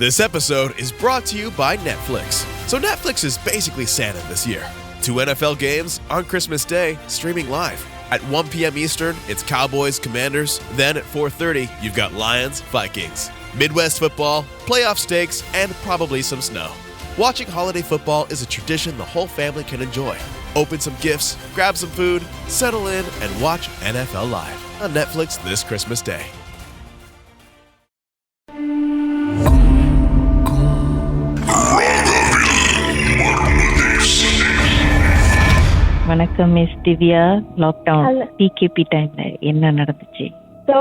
This episode is brought to you by Netflix. So Netflix is basically Santa this year. 2 NFL games on Christmas Day, streaming live. At 1 p.m. Eastern, it's Cowboys, Commanders. Then at 4:30, you've got Lions, Vikings. Midwest football, playoff stakes, and probably some snow. Watching holiday football is a tradition the whole family can enjoy. Open some gifts, grab some food, settle in, and watch NFL Live on Netflix this Christmas Day. வணக்கம் miss Divya. Lockdown DKP டைம்ல என்ன நடந்துச்சு? So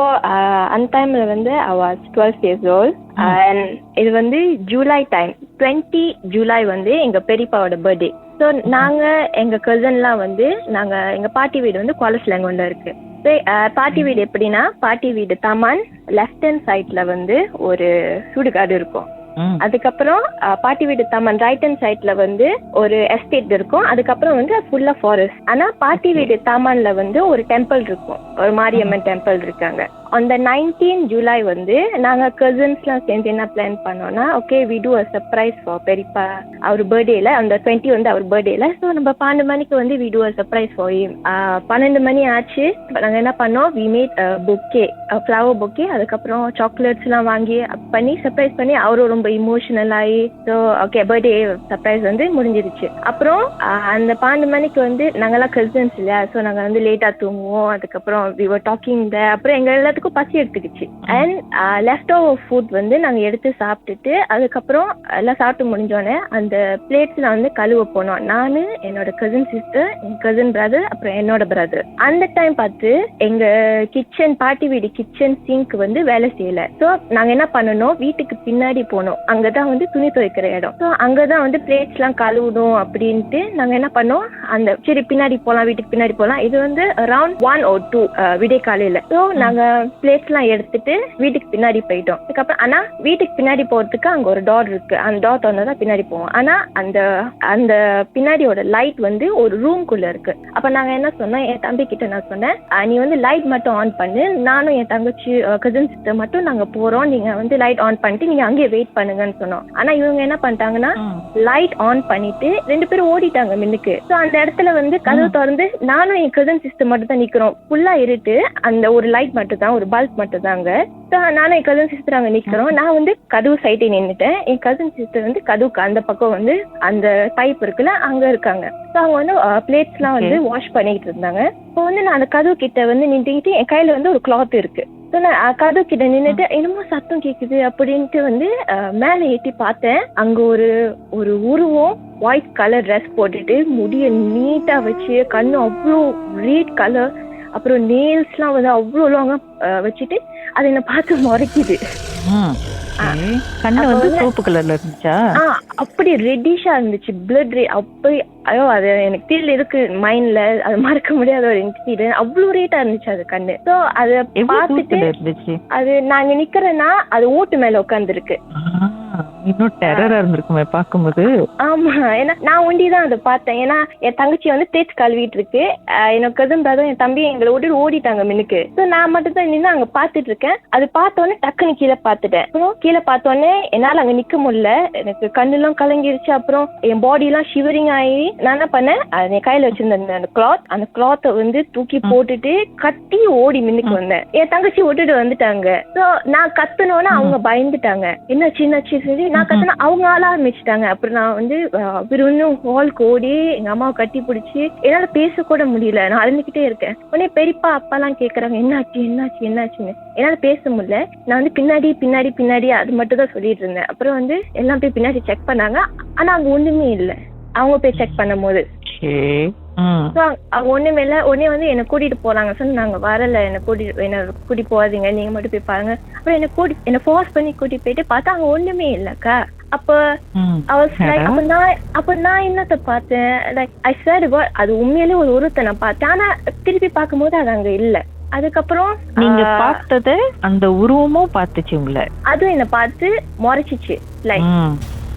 அந்த டைம்ல வந்து I was 12 years old and இது வந்து July time 20 July வந்து எங்க பெரியப்பாவோட பர்த்டே. ஸோ நாங்க எங்க கசின்லாம் வந்து நாங்க எங்க பாட்டி வீடு வந்து குவாலஸ்லங்கொண்ட இருக்கு. பாட்டி வீடு எப்படின்னா, பாட்டி வீடு தமான் லெஃப்ட் ஹேண்ட் சைட்ல வந்து ஒரு சுடுகாடு இருக்கும். அதுக்கப்புறம் பாட்டி வீடு தமன் ரைட் ஹேண்ட் சைட்ல வந்து ஒரு எஸ்டேட் இருக்கும். அதுக்கப்புறம் வந்து ஃபுல்லா ஃபாரஸ்ட். ஆனா பாட்டி வீடு தாமான்ல வந்து ஒரு டெம்பிள் இருக்கும், ஒரு மாரியம்மன் டெம்பிள் இருக்காங்க. அந்த 19 ஜூலை வந்து நாங்க கசின்ஸ்லாம் சேர்ந்து என்ன பிளான் பண்ணோம்னா, okay we do a surprise for பெரியப்பா. அவர் பர்த்டேல அந்த 20 வந்து அவர் பர்த்டேல. ஸோ நம்ம 12 மணிக்கு வந்து we do a surprise for him. 12 மணி ஆச்சு. நாங்க என்ன பண்ணோம், we made bouquet, flower bouquet. அதுக்கப்புறம் சாக்லேட்ஸ் எல்லாம் வாங்கி பண்ணி சர்ப்ரைஸ் பண்ணி அவரும் ரொம்ப இமோஷனல் ஆகி, ஸோ ஓகே பர்த்டே சர்ப்ரைஸ் வந்து முடிஞ்சிருச்சு. அப்புறம் அந்த 12 மணிக்கு வந்து நாங்கெல்லாம் கசின்ஸ் இல்லையா, ஸோ நாங்க வந்து லேட்டா தூங்குவோம். அதுக்கப்புறம் வி வர் டாக்கிங் த. அப்புறம் எங்க எல்லாத்துக்கும் பசி எடுத்துக்கிச்சு. அண்ட் லெஃப்ட் ஓவர் ஃபுட் வந்து நாங்க எடுத்து சாப்பிட்டுட்டு அதுக்கப்புறம் எல்லாம் சாப்பிட்டு முடிஞ்சோடனே அந்த பிளேட்ஸ்ல வந்து கழுவ போனோம். நானு, என்னோட கசின் சிஸ்டர், என் கசின் பிரதர், அப்புறம் என்னோட பிரதர். அந்த டைம் பார்த்து எங்க கிச்சன், பாட்டி வீடு கிச்சன் சிங்க் வந்து வேலை செய்யல. ஸோ நாங்க என்ன பண்ணணும், வீட்டுக்கு பின்னாடி போனோம். அங்கதான் வந்து துணி துவைக்கிற இடம். ஸோ அங்கதான் வந்து பிளேட்ஸ் எல்லாம் கழுவணும் அப்படின்ட்டு நாங்க என்ன பண்ணோம், அந்த சரி பின்னாடி போலாம், வீட்டுக்கு பின்னாடி போலாம். இது வந்து அரௌண்ட் 1 or 2 விடிய காலையில. ஸோ நாங்க பிளேட்ஸ் எல்லாம் எடுத்துட்டு வீட்டுக்கு பின்னாடி போயிட்டோம். அதுக்கப்புறம் ஆனா வீட்டுக்கு பின்னாடி போறதுக்கு அங்க ஒரு டோர் இருக்கு. அந்த டோர் திறந்ததான் பின்னாடி போவோம். ஆனா அந்த அந்த பின்னாடியோட லைட் வந்து ஒரு ரூம்குள்ள இருக்கு. அப்ப நாங்க என்ன சொன்னோம், என் தம்பி கிட்ட நான் சொன்னேன், நீ வந்து லைட் மட்டும் ஆன் பண்ணு, நானும் என் தங்கச்சி கசின் சிஸ்டர் மட்டும் நாங்க போறோம், நீங்க வந்து லைட் ஆன் பண்ணிட்டு நீங்க அங்கேயே வெயிட் பண்ணுங்கன்னு சொன்னோம். ஆனா இவங்க என்ன பண்ணிட்டாங்கன்னா, லைட் ஆன் பண்ணிட்டு 2 பேரும் ஓடிட்டாங்க மின்னுக்கு. சோ அந்த இடத்துல வந்து கதவு திறந்து நானும் என் கசின் சிஸ்டர் மட்டும் தான் நிக்கிறோம். ஃபுல்லா இருட்டு. அந்த ஒரு லைட் மட்டும் தான், ஒரு பல்ப் மட்டும் தாங்க. நானும் என் கசின் சிஸ்டர் அங்க நிக்கிறோம். நான் வந்து கதவு சைட்டே நின்னுட்டேன். என் கசின் சிஸ்டர் வந்து கதவுக்கு அந்த பக்கம் வந்து அந்த பைப் இருக்குல்ல அங்க இருக்காங்க. ஸோ அவங்க வந்து பிளேட்ஸ் எல்லாம் வந்து வாஷ் பண்ணிட்டு இருந்தாங்க. இப்போ வந்து நான் அந்த கதவு கிட்ட வந்து நின்றுக்கிட்டு என் கையில வந்து ஒரு கிளாத் இருக்கு. ஸோ நான் கதவு கிட்ட நின்றுட்டு என்னமோ சத்தம் கேக்குது அப்படின்ட்டு வந்து மேல ஏற்றி பார்த்தேன். அங்க ஒரு உருவம் ஒயிட் கலர் ட்ரெஸ் போட்டுட்டு, முடிய நீட்டா வச்சு, கண்ணு அவ்வளோ ரெட் கலர், அப்புறம் நெயில்ஸ் எல்லாம் வந்து அவ்வளோ லாங்கா வச்சுட்டு அது என்ன பார்த்து முறைக்குது. கண்ணு வந்து சோப்பு கலர்ல இருந்துச்சா? அப்படி ரெட்டிஷா இருந்துச்சு, பிளட் அப்படி. ஐயோ, அது எனக்கு ஃபீல் இருக்கு மைண்ட்ல, அது மறக்க முடியாத ஒரு இன்சிடென்ட். அவ்வளவு ரேட்டா இருந்துச்சு அது கண்ணு. சோ அத பார்த்துட்டு அது நாங்க நிக்கிறேன்னா அது ஓட்டு மேல உட்கார்ந்து இருக்கு. இன்னும் டெரரா இருந்திருக்குமே பாக்கும்போது. ஆமா, ஏன்னா நான் ஒண்டிதான் அதை பார்த்தேன். ஏன்னா என் தங்கச்சி வந்து தேய்ச்சி கழுவிட்டு இருக்கு. என்னோட கசின் பிரதர், என் தம்பி எங்களை ஓடிட்டு ஓடிட்டாங்க மின்னுக்கு. ஸோ நான் மட்டும் தான் நின்று அங்க பாத்துட்டு இருக்கேன். அது பார்த்தோன்னே டக்குன்னு கீழே பார்த்துட்டேன். அப்புறம் கீழே பார்த்தோன்னே என்னால அங்க நிக்க முடியல, எனக்கு கண்ணெல்லாம் கலங்கிருச்சு. அப்புறம் என் பாடி எல்லாம் ஷிவரிங் ஆகி நான் என்ன பண்ணேன், என் கையில வச்சிருந்த அந்த கிளாத்தை வந்து தூக்கி போட்டுட்டு கட்டி ஓடி மின்னுக்கு வந்தேன். என் தங்கச்சி விட்டுட்டு வந்துட்டாங்க. ஸோ நான் கத்துனோன்னா அவங்க பயந்துட்டாங்க. என்னாச்சு சரி நான் கத்துனா அவங்க ஆள ஆரம்பிச்சுட்டாங்க. அப்புறம் நான் வந்து இன்னும் ஹால்க்கு ஓடி எங்க அம்மாவை கட்டி பிடிச்சி என்னால பேச கூட முடியல. நான் அழுந்துகிட்டே இருக்கேன். உடனே பெரியப்பா அப்பா எல்லாம் கேக்குறாங்க, என்னாச்சுன்னு. என்னால பேச முடியல. நான் வந்து பின்னாடி அது மட்டும் தான் சொல்லிட்டு இருந்தேன். அப்புறம் வந்து எல்லாம் போய் பின்னாடி செக் பண்ணாங்க. ஆனா அங்க ஒண்ணுமே இல்லை. அவங்க போய் செக் பண்ணும் போது ஒண்ணுமே இல்ல. உடனே வந்து என்ன கூட்டிட்டு போறாங்க. சொன்ன நாங்க வரல, என்ன கூட்டி போகாதீங்க, நீங்க மட்டும் போய் பாருங்க. அப்புறம் என்ன ஃபோர்ஸ் பண்ணி கூட்டிட்டு போயிட்டு பார்த்தா அங்க ஒண்ணுமே இல்லக்கா. அப்ப நான் என்னத்த பார்த்தேன், like I swear to God, அது உண்மையிலே ஒரு உருவத்தை நான் பார்த்தேன். ஆனா திருப்பி பார்க்கும்போது அது அங்க இல்ல. அதுக்கப்புறம் நீங்க பார்த்தது அந்த உருவமும் பார்த்துச்சு உங்களை? அதுவும் என்ன பார்த்து முறைச்சிச்சு, லைக்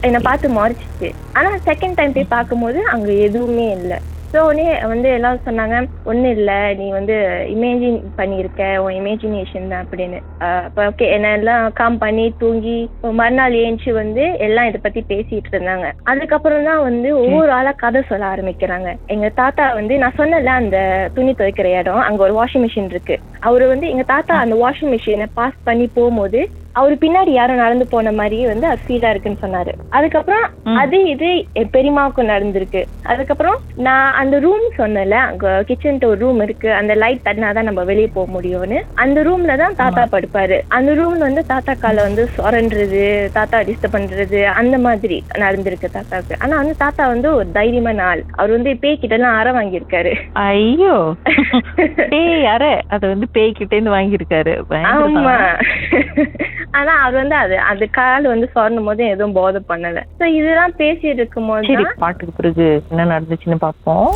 என்ன பார்த்து முறைச்சிச்சு. ஆனா செகண்ட் டைம் போய் பார்க்கும்போது அங்க எதுவுமே இல்லை. ஸோ உடனே வந்து எல்லாரும் சொன்னாங்க ஒன்றும் இல்லை நீ வந்து இமேஜின் பண்ணியிருக்க உன் இமேஜினேஷன் தான் அப்படின்னு. அப்போ ஓகே என்ன எல்லாம் காம் பண்ணி தூங்கி மறுநாள் ஏஞ்சி வந்து எல்லாம் இதை பத்தி பேசிட்டு இருந்தாங்க. அதுக்கப்புறம் தான் வந்து ஒவ்வொரு ஆளா கதை சொல்ல ஆரம்பிக்கிறாங்க. எங்க தாத்தா வந்து நான் சொன்னல அந்த துணி துவைக்கிற இடம் அங்க ஒரு வாஷிங் மிஷின் இருக்கு. அவரு வந்து எங்க தாத்தா அந்த வாஷிங் மிஷினை பாஸ் பண்ணி போகும்போது அவரு பின்னாடி யாரும் நடந்து போன மாதிரியே வந்து அது ஃபீலா இருக்குன்னு சொன்னாரு. அதுக்கப்புறம் அது இது என் பெரியமாவுக்கும் நடந்திருக்கு. அதுக்கப்புறம் நான் அந்த ரூம் சொன்னல அங்க கிச்சன்ட்டு ஒரு ரூம் இருக்கு, அந்த லைட் தட்டினாதான் நம்ம வெளியே போக முடியும்னு. அந்த ரூம்ல தான் தாத்தா படுப்பாரு. அந்த ரூம்ல வந்து தாத்தா கால வந்து சொரன்றது, தாத்தா டிஸ்டர்ப் பண்றது அந்த மாதிரி நடந்திருக்கு தாத்தாக்கு. ஆனா வந்து தாத்தா வந்து ஒரு தைரியமான ஆள். அவர் வந்து பேய் கிட்ட எல்லாம் அற வாங்கியிருக்காரு. ஐயோ பேய் அற அத வந்து பேய் கிட்ட இருந்து வாங்கியிருக்காரு. ஆமா. ஆனா அவர் வந்து அது கால் வந்து சொரணும் போது எதுவும் போதை பண்ணல. சோ இதெல்லாம் பேசிட்டு இருக்கும் போது பாட்டுக்கு பிறகு என்ன நடந்துச்சுன்னு பாப்போம்.